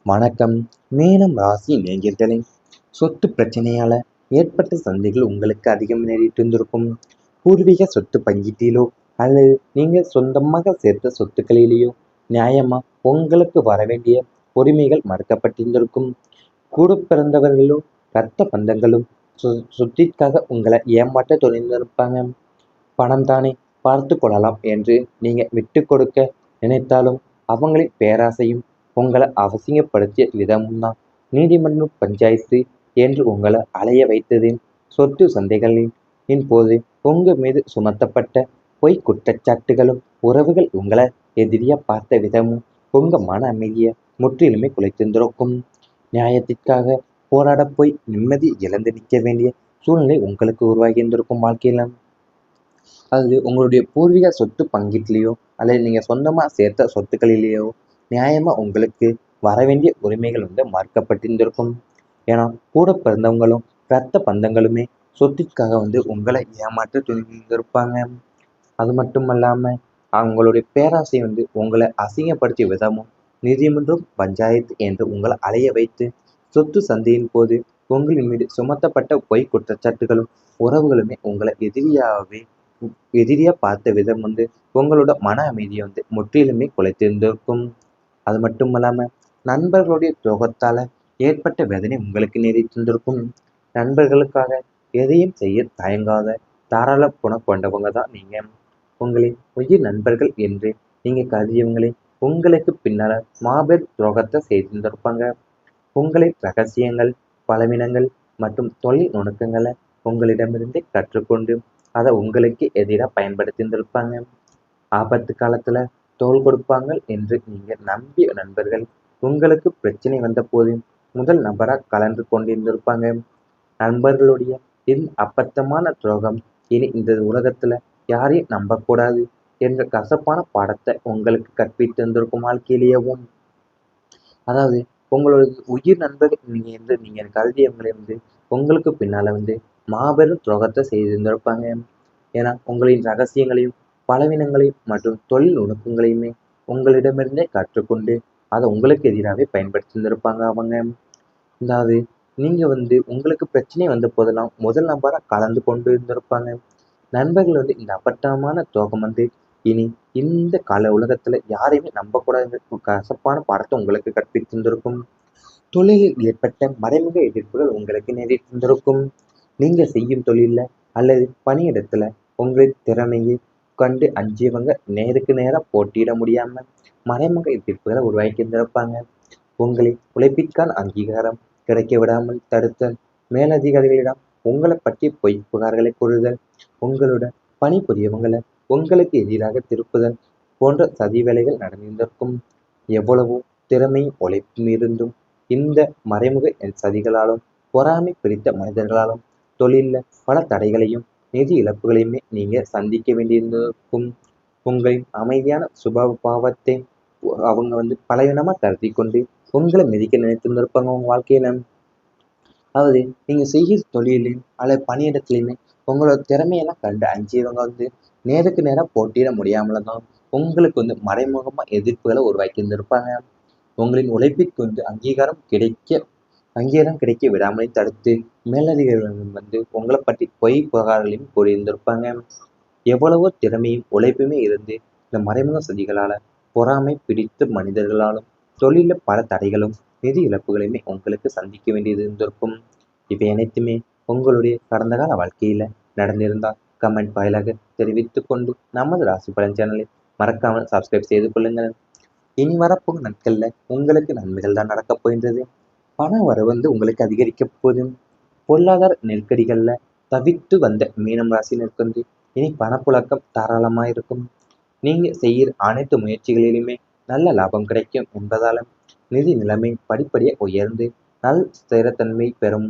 வணக்கம். மீனம் ராசி நேயர்களே, சொத்து பிரச்சனையால ஏற்பட்ட சந்தைகள் உங்களுக்கு அதிகம் நேரிட்டு இருந்திருக்கும். பூர்வீக சொத்து பங்கீட்டிலோ அல்லது நீங்க சொந்தமாக சேர்த்த சொத்துக்களிலேயோ நியாயமா உங்களுக்கு வரவேண்டிய உரிமைகள் மறுக்கப்பட்டிருந்திருக்கும். கூட பிறந்தவர்களோ இரத்த பந்தங்களும் சொத்திற்காக உங்களை ஏமாற்ற துணிந்திருப்பாங்க. பணம் தானே பார்த்து கொள்ளலாம் என்று நீங்க விட்டு கொடுக்க நினைத்தாலும் அவங்களின் பேராசையும் உங்களை அசிங்கப்படுத்திய விதமும் தான் நீதிமன்றம், பஞ்சாயத்து என்று உங்களை அலைய வைத்தது. சொத்து சண்டைகளின் போது உங்க மீது சுமத்தப்பட்ட பொய் குற்றச்சாட்டுகளும் உறவுகள் உங்களை எதிரியா பார்த்த விதமும் உங்க மன அமைதியை முற்றிலுமே குலைத்திருந்திருக்கும். நியாயத்திற்காக போராடப் போய் நிம்மதி இழந்து நிற்க வேண்டிய சூழ்நிலை உங்களுக்கு உருவாகி இருந்திருக்கும் வாழ்க்கையில. அது உங்களுடைய பூர்வீக சொத்து பங்கீட்டிலேயோ அல்லது நீங்கள் சொந்தமாக சேர்த்த சொத்துக்களிலேயோ நியாயமாக உங்களுக்கு வரவேண்டிய உரிமைகள் மறுக்கப்பட்டிருந்திருக்கும். ஏன்னா கூட பிறந்தவங்களும் இரத்த பந்தங்களுமே சொத்திற்காக உங்களை ஏமாற்ற துணிந்திருப்பாங்க. அது மட்டும் இல்லாமல் அவங்களுடைய பேராசை உங்களை அசிங்கப்படுத்திய விதமும் நீதிமன்றம், பஞ்சாயத்து என்று உங்களை அலைய வைத்து சொத்து சந்தையின் போது உங்களின் மீது சுமத்தப்பட்ட பொய் குற்றச்சாட்டுகளும் உறவுகளுமே உங்களை எதிரியா பார்த்த விதம் உங்களோட மன அமைதியை முற்றிலுமே குலைத்திருந்திருக்கும். அது மட்டும் இல்லாம நண்பர்களுடைய துரோகத்தால ஏற்பட்ட வேதனை உங்களுக்கு நேரிட்டிருந்திருக்கும். நண்பர்களுக்காக எதையும் செய்ய தயங்காத தாராள குணம் கொண்டவங்க தான் நீங்க. உங்களின் உயிர் நண்பர்கள் என்று நீங்க கருதியவங்களே உங்களுக்கு பின்னால மாபெரும் துரோகத்தை செய்திருந்திருப்பாங்க. உங்களின் ரகசியங்கள், பலவீனங்கள் மற்றும் தொழில் நுணுக்கங்களை உங்களிடமிருந்தே கற்றுக்கொண்டு அதை உங்களுக்கு எதிராக பயன்படுத்தியிருந்திருப்பாங்க. ஆபத்து காலத்துல தோள் கொடுப்பாங்க என்று நீங்க நம்பிய நண்பர்கள் உங்களுக்கு பிரச்சனை வந்த போது முதல் நபராக கலந்து கொண்டிருந்திருப்பாங்க. நண்பர்களுடைய இந்த அப்பத்தமான துரோகம் இனி இந்த உலகத்துல யாரையும் நம்பக்கூடாது என்ற கசப்பான பாடத்தை உங்களுக்கு கற்பித்திருந்திருக்கும் வாழ்க்கையிலேயவும். அதாவது உங்களோட உயிர் நண்பர்கள் நீங்க கருதியவங்களை உங்களுக்கு பின்னால மாபெரும் துரோகத்தை செய்திருந்திருப்பாங்க. ஏன்னா உங்களின் ரகசியங்களையும் பலவீனங்களையும் மற்றும் தொழில் நுணுக்கங்களையுமே உங்களிடமிருந்தே கற்றுக்கொண்டு அதை உங்களுக்கு எதிராகவே பயன்படுத்தியிருந்திருப்பாங்க அவங்க. அதாவது நீங்க உங்களுக்கு பிரச்சனை வந்த போதெல்லாம் முதல் நபராக கலந்து கொண்டு இருந்திருப்பாங்க. நண்பர்கள் இந்த அப்பட்டமான துரோகம் இனி இந்த கால உலகத்துல யாரையுமே நம்பக்கூடாது கசப்பான பாடத்தை உங்களுக்கு கற்பித்திருந்திருக்கும். தொழிலில் ஏற்பட்ட மறைமுக எதிர்ப்புகள் உங்களுக்கு நேரிட்டிருந்திருக்கும். நீங்க செய்யும் தொழில்ல அல்லது பணியிடத்துல உங்களின் திறமையை கண்டு அஞ்சியவங்க நேருக்கு நேராக போட்டியிட முடியாம மறைமுக எதிர்ப்புகளை உருவாக்கி இருந்திருப்பாங்க. உங்களின் உழைப்பிற்கான அங்கீகாரம் கிடைக்க விடாமல் தடுத்தல், மேலதிகாரிகளிடம் உங்களை பற்றி பொய் புகார்களை கூறுதல், உங்களோட பணிபுரியவங்களை உங்களுக்கு எதிராக திருப்புதல் போன்ற சதி வேலைகள் நடந்திருக்கும். எவ்வளவோ திறமையும் உழைப்பும் இருந்தும் இந்த மறைமுக சதிகளாலும் பொறாமை பிடித்த மனிதர்களாலும் தொழில்ல பல தடைகளையும் நிதி இழப்புகளையுமே நீங்க சந்திக்க வேண்டியிருந்திருக்கும். உங்களின் அமைதியான சுபாவத்தை அவங்க பலவீனமா கருதி கொண்டு உங்களை மிதிக்க நினைத்திருந்திருப்பாங்க உங்க வாழ்க்கையில. அதாவது நீங்க செய்கிற தொழிலையும் அல்லது பணியிடத்துலையுமே உங்களோட திறமையெல்லாம் கண்டு அஞ்சியவங்க நேருக்கு நேராக போட்டியிட முடியாமல தான் உங்களுக்கு மறைமுகமா எதிர்ப்புகளை உருவாக்கி இருந்திருப்பாங்க. உங்களின் உழைப்பிற்கு அங்கீகாரம் கிடைக்க விடாமலே தடுத்து மேலதிகாரிகளிடம் உங்களை பற்றி பொய் புகார்களையும் கூறியிருந்திருப்பாங்க. எவ்வளவோ திறமையும் உழைப்புமே இருந்து இந்த மறைமுக சதிகளால பொறாமை பிடித்த மனிதர்களாலும் தொழில பல தடைகளும் நிதி இழப்புகளையுமே உங்களுக்கு சந்திக்க வேண்டியது இருந்திருக்கும். இவை அனைத்துமே உங்களுடைய கடந்த கால வாழ்க்கையில நடந்திருந்தால் கமெண்ட் வாயிலாக தெரிவித்துக் கொண்டு நமது ராசி பலன் சேனலை மறக்காமல் சப்ஸ்கிரைப் செய்து கொள்ளுங்கள். இனி வரப்போகும் நாட்கள்ல உங்களுக்கு நன்மைகள் தான் நடக்கப் போகின்றது. பண வரவு உங்களுக்கு அதிகரிக்க போகுது. பொருளாதார நெருக்கடிகள்ல தவித்து வந்த மீனம் ராசினருக்கு இனி பணப்புழக்கம் தாராளமா இருக்கும். நீங்க செய்கிற அனைத்து முயற்சிகளிலுமே நல்ல லாபம் கிடைக்கும் என்பதால நிதி நிலைமை படிப்படியாக உயர்ந்து ஸ்திரத்தன்மை பெறும்.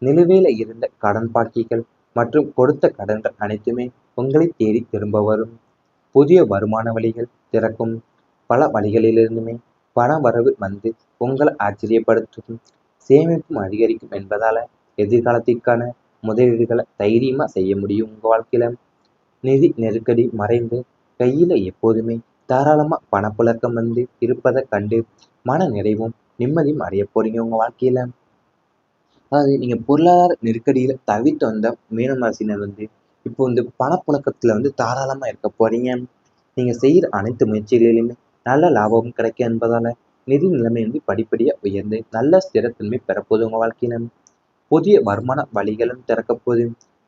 நிலுவையில இருந்த கடன் பாக்கிகள் மற்றும் கொடுத்த கடன்கள் அனைத்துமே உங்களை தேடி திரும்ப வரும். புதிய வருமான வழிகள் திறக்கும். பல வழிகளிலிருந்துமே பண வரவு உங்களை ஆச்சரியப்படுத்தும். சேமிப்பும் அதிகரிக்கும் என்பதால எதிர்காலத்திற்கான முதலீடுகளை தைரியமா செய்ய முடியும் உங்க வாழ்க்கையில. நிதி நெருக்கடி மறைந்து கையில எப்போதுமே தாராளமா பணப்புழக்கம் இருப்பதை கண்டு மன நிறைவும் நிம்மதியும் அடைய போறீங்க உங்க வாழ்க்கையில. அதாவது நீங்க பொருளாதார நெருக்கடியில தவித்து வந்த மீனம் ராசினர் இப்போ பணப்புழக்கத்துல தாராளமா இருக்க போறீங்க. நீங்க செய்யற அனைத்து முயற்சிகளிலுமே நல்ல லாபமும் கிடைக்கும் என்பதால நிதி நிலைமை படிப்படியா உயர்ந்து நல்ல ஸ்திரத்தன்மை பெறப்போகுது உங்க வாழ்க்கையில. புதிய வருமான வழிகளும் திறக்க போகுது.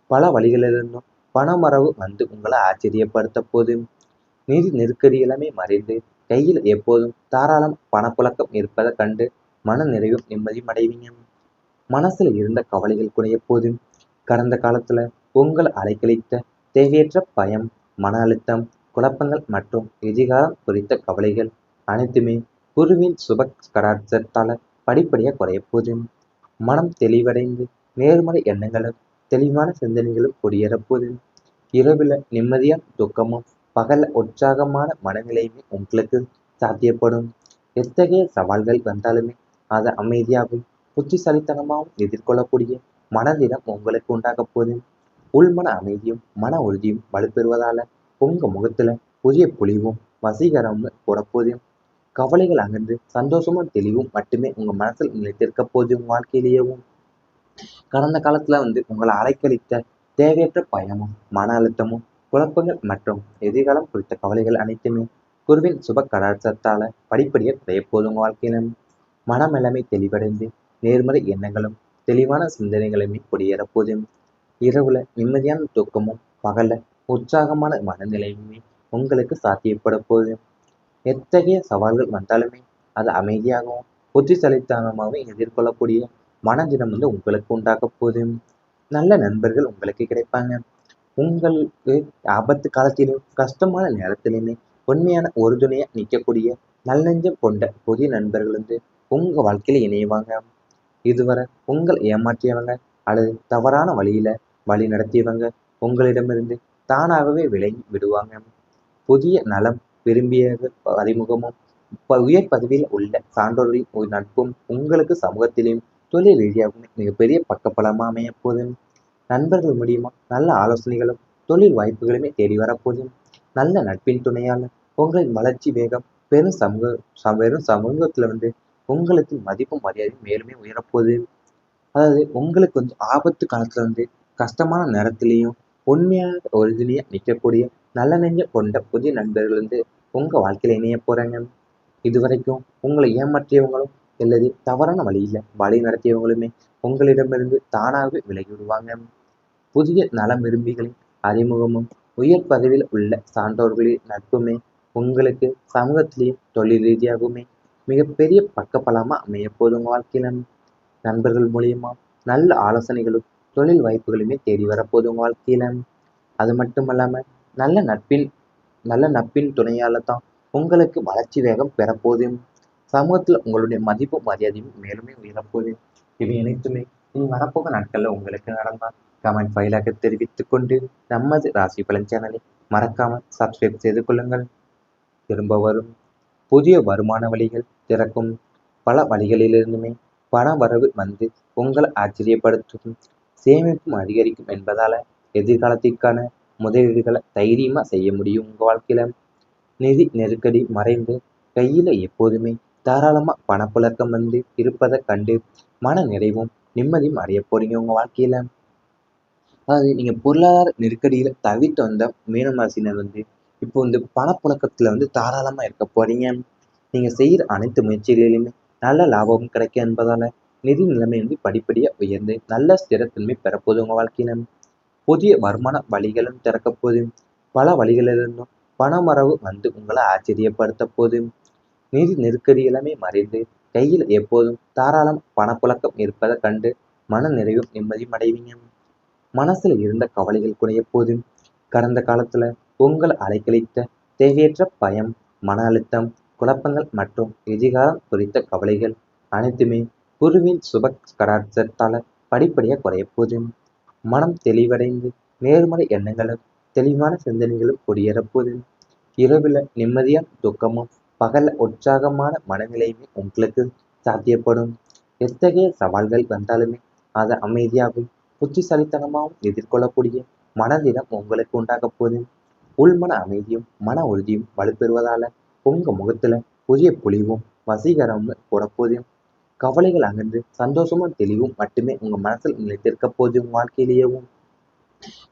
பல வழிகளிலிருந்தும் பணமரவு உங்களை ஆச்சரியப்படுத்த போகுது. நிதி நெருக்கடி எல்லாமே மறைந்து கையில் எப்போதும் தாராளம் பணப்புழக்கம் இருப்பதை கண்டு மன நிறைவும் நிம்மதியும் அடைவீங்க. மனசுல இருந்த கவலைகள் குறைய போது. கடந்த காலத்துல உங்கள் அலைக்கழித்த தேவையற்ற பயம், மன அழுத்தம், குழப்பங்கள் மற்றும் எதிர்காலம் குறித்த கவலைகள் அனைத்துமே குருவின் சுப கடாட்சத்தால படிப்படியா குறைய போது. மனம் தெளிவடைந்து நேர்மறை எண்ணங்களும் தெளிவான சிந்தனைகளும் குடியேறப்போது. இரவுல நிம்மதியான தூக்கமும் பகல்ல உற்சாகமான மனநிலையுமே உங்களுக்கு சாத்தியப்படும். எத்தகைய சவால்கள் வந்தாலுமே அதை அமைதியாகவும் புத்திசாலித்தனமாகவும் எதிர்கொள்ளக்கூடிய மனதிடம் உங்களுக்கு உண்டாக போகுது. உள்மன அமைதியும் மன உறுதியும் வலுப்பெறுவதால உங்க முகத்துல புதிய பொலிவும் வசீகரமும் கூடப்போகுது. கவலைகள் அகன்று சந்தோஷமும் தெளிவும் மட்டுமே உங்க மனசில் நிலைத்திருக்க போகுது உங்க வாழ்க்கையிலேயும். கடந்த காலத்துல உங்களை அலைக்கழித்த தேவையற்ற பயமும் மன அழுத்தமும் குழப்பங்கள் மற்றும் எதிர்காலம் குறித்த கவலைகள் அனைத்துமே குருவின் சுப கடாட்சத்தால படிப்படியாக குறைய போகுது உங்க வாழ்க்கையில. மனமெல்லாமை தெளிவடைந்து நேர்மறை எண்ணங்களும் தெளிவான சிந்தனைகளுமே குடியேறப் போகுது. இரவுல நிம்மதியான தூக்கமும் பகல்ல உற்சாகமான மனநிலையுமே உங்களுக்கு சாத்தியப்பட போகுது. எத்தகைய சவால்கள் வந்தாலுமே அதை அமைதியாகவும் புத்திசாலித்தனமாகவும் எதிர்கொள்ளக்கூடிய மனதினம் உங்களுக்கு உண்டாக போகுது. நல்ல நண்பர்கள் உங்களுக்கு கிடைப்பாங்க. உங்களுக்கு ஆபத்து காலத்திலும் கஷ்டமான நேரத்திலுமே உண்மையான உறுதுணையா நிற்கக்கூடிய நல்லெஞ்சம் கொண்ட புதிய நண்பர்கள் உங்க வாழ்க்கையில இணைவாங்க. இதுவரை உங்கள் ஏமாற்றியவங்க அல்லது தவறான வழி நடத்தியவங்க உங்களிடமிருந்து தானாகவே விலகி விடுவாங்க. புதிய நலம் விரும்பியவர்கள் அறிமுகமும் உயர் பதவியில் உள்ள சான்றோர்களின் ஒரு நட்பும் உங்களுக்கு சமூகத்திலும் தொழில் ரீதியாகவும் மிகப்பெரிய பக்கபலமா அமைய போதும். நண்பர்கள் மூலியமா நல்ல ஆலோசனைகளும் தொழில் வாய்ப்புகளுமே தேடி வரப்போதும். நல்ல நட்பின் துணையால் உங்களின் வளர்ச்சி வேகம் வெறும் சமூகத்துல உங்களுக்கு மதிப்பும் மரியாதையும் மேலுமே உயரப்போகுது. அதாவது உங்களுக்கு ஆபத்து காலத்துல கஷ்டமான நேரத்திலையும் உண்மையாக உறுதுணையா நிற்கக்கூடிய நல்ல நெஞ்சம் கொண்ட புதிய நண்பர்கள் உங்க வாழ்க்கையில இணைய போறாங்க. இதுவரைக்கும் உங்களை ஏமாற்றியவங்களும் அல்லது தவறான வழி நடத்தியவங்களுமே உங்களிடமிருந்து தானாகவே விலகி விடுவாங்க. புதிய நலம் விரும்பிகளின் அறிமுகமும் உயர் பதவியில் உள்ள சான்றோர்களின் நட்புமே உங்களுக்கு சமூகத்திலேயும் தொழில் ரீதியாகவுமே மிகப்பெரிய பக்கபலமா அமைய போதும் உங்க வாழ்க்கையில. நண்பர்கள் மூலியமா நல்ல ஆலோசனைகளும் தொழில் வாய்ப்புகளுமே தேடி வரப்போகுது உங்க வாழ்க்கையில. அது மட்டும் இல்லாம நல்ல நட்பின் நல்ல நட்பின் துணையால தான் உங்களுக்கு வளர்ச்சி வேகம் பெறப்போகுது. சமூகத்துல உங்களுடைய மதிப்பும் மரியாதையும் மேலுமே உயரப்போகுது. இவை அனைத்துமே இனி வரப்போக நாட்கள்ல உங்களுக்கு நடந்தால் கமெண்ட் ஃபைலாக தெரிவித்துக் கொண்டு நமது ராசி பலன் சேனலை மறக்காமல் சப்ஸ்கிரைப் செய்து கொள்ளுங்கள். திரும்ப வரும் புதிய வருமான வழிகள் திறக்கும். பல வழிகளிலிருந்துமே பண வரவு உங்களை ஆச்சரியப்படுத்தும். சேமிப்பும் அதிகரிக்கும் என்பதால எதிர்காலத்திற்கான முதலீடுகளை தைரியமா செய்ய முடியும் உங்க வாழ்க்கையில. நிதி நெருக்கடி மறைந்து கையில எப்போதுமே தாராளமா பணப்புழக்கம் இருப்பதை கண்டு மன நிறைவும் நிம்மதியும் அடைய போறீங்க உங்க வாழ்க்கையில. அதாவது நீங்க பொருளாதார நெருக்கடியில தவித்து வந்த மீனம் ராசினர் இப்போ பணப்புழக்கத்துல தாராளமா இருக்க போறீங்க. நீங்க செய்யற அனைத்து முயற்சிகளிலுமே நல்ல லாபமும் கிடைக்கும் என்பதால நிதி நிலைமை படிப்படியா உயர்ந்து நல்ல ஸ்திரத்தன்மை பெறப்போகுது உங்க வாழ்க்கையில. புதிய வருமான வழிகளும் திறக்க போகுது. பல வழிகளிலிருந்தும் பணமரவு உங்களை ஆச்சரியப்படுத்த போகுது. நிதி நெருக்கடி எல்லாமே மறைந்து கையில் எப்போதும் தாராளம் பணப்புழக்கம் இருப்பதை கண்டு மன நிறைவும் நிம்மதியும் அடைவீங்க. மனசுல இருந்த கவலைகள் குறைய போது. கடந்த காலத்துல உங்களை அலைக்கழித்த தேவையற்ற பயம், மன அழுத்தம், குழப்பங்கள் மற்றும் எதிர்காலம் குறித்த கவலைகள் அனைத்துமே குருவின் சுப கடாட்சத்தால படிப்படியா குறைய போது. மனம் தெளிவடைந்து நேர்மறை எண்ணங்களும் தெளிவான சிந்தனைகளும் குடியேறப்போது. இரவுல நிம்மதியான தூக்கமும் பகல்ல உற்சாகமான மனநிலையுமே உங்களுக்கு சாத்தியப்படும். எத்தகைய சவால்கள் வந்தாலுமே அதை அமைதியாகவும் புத்திசாலித்தனமாகவும் எதிர்கொள்ளக்கூடிய மனதிடம் உங்களுக்கு உண்டாக போகுது. உள்மன அமைதியும் மன உறுதியும் வலுப்பெறுவதால உங்க முகத்துல புதிய பொலிவும் வசீகரம்னு கூறப்போகுது. கவலைகள் அகன்று சந்தோஷமும் தெளிவும் மட்டுமே உங்க மனசில் நிலைத்திருக்க போகுது. உங்க வாழ்க்கையிலேயேவும்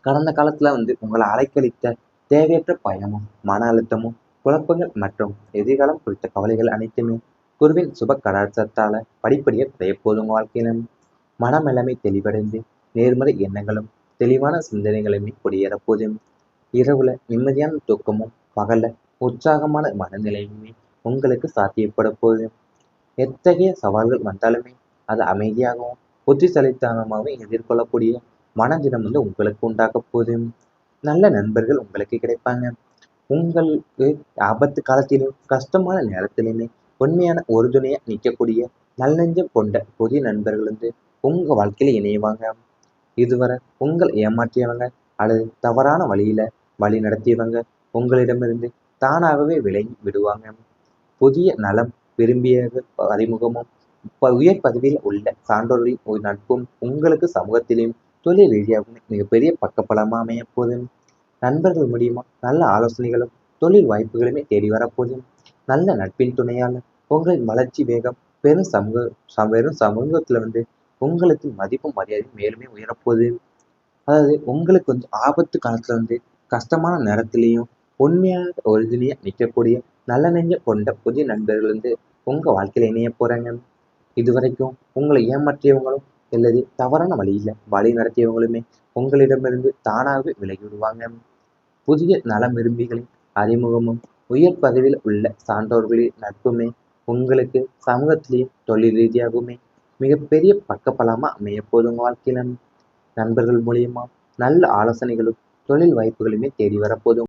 கடந்த காலத்துல உங்களை அலைக்கழித்த தேவையற்ற பயமும் மன அழுத்தமும் குழப்பங்கள் மற்றும் எதிர்காலம் குறித்த கவலைகள் அனைத்துமே குருவின் சுப கடாட்சத்தால படிப்படியாக குறைய போதும். உங்க வாழ்க்கையில மனமெல்லாமே தெளிவடைந்து நேர்மறை எண்ணங்களும் தெளிவான சிந்தனைகளுமே குடியேறப் போதும். இரவுல நிம்மதியான தூக்கமும் பகல்ல உற்சாகமான மனநிலையுமே உங்களுக்கு சாத்தியப்பட போகுது. எத்தகைய சவால்கள் வந்தாலுமே அதை அமைதியாகவும் புத்திசாலித்தனமாகவும் எதிர்கொள்ளக்கூடிய மனதினம் உங்களுக்கு உண்டாக போகுது. நல்ல நண்பர்கள் உங்களுக்கு கிடைப்பாங்க. உங்களுக்கு ஆபத்து காலத்திலும் கஷ்டமான நேரத்திலுமே உண்மையான உறுதுணையா நிற்கக்கூடிய நல்லெஞ்சம் கொண்ட புதிய நண்பர்கள் உங்க வாழ்க்கையில இணைவாங்க. இதுவரை உங்களை ஏமாற்றியவங்க அல்லது தவறான வழி நடத்தியவங்க உங்களிடமிருந்து தானாகவே விலகி விடுவாங்க. புதிய நலம் விரும்பியவர்கள் அறிமுகமும் உயர் பதவியில் உள்ள சான்றோர்களின் ஒரு நட்பும் உங்களுக்கு சமூகத்திலும் தொழில் ரீதியாகவும் மிகப்பெரிய பக்கபலமா அமைய போதும். நண்பர்கள் மூலியமா நல்ல ஆலோசனைகளும் தொழில் வாய்ப்புகளுமே தேடி வரப்போதும். நல்ல நட்பின் துணையால் உங்களின் வளர்ச்சி வேகம் வெறும் சமூகத்துல உங்களுக்கு மதிப்பும் மரியாதையும் மேலுமே உயரப்போகுது. அதாவது உங்களுக்கு ஆபத்து காலத்துல கஷ்டமான நேரத்திலையும் உண்மையான உறுதுணையா நிற்கக்கூடிய நல்ல நெஞ்சம் கொண்ட புதிய நண்பர்கள் உங்க வாழ்க்கையில இணைய போறாங்க. இதுவரைக்கும் உங்களை ஏமாற்றியவங்களும் அல்லது தவறான வழி நடத்தியவங்களுமே உங்களிடமிருந்து தானாகவே விலகி விடுவாங்க. புதிய நலம் விரும்பிகளின் அறிமுகமும் உயர் பதவியில் உள்ள சான்றோர்களின் நட்புமே உங்களுக்கு சமூகத்திலையும் தொழில் ரீதியாகவுமே மிகப்பெரிய பக்கபலமா அமைய போதும். வாழ்க்கையில நண்பர்கள் மூலியமா நல்ல ஆலோசனைகளும் தொழில் வாய்ப்புகளுமே தேடி வரப்போதும்.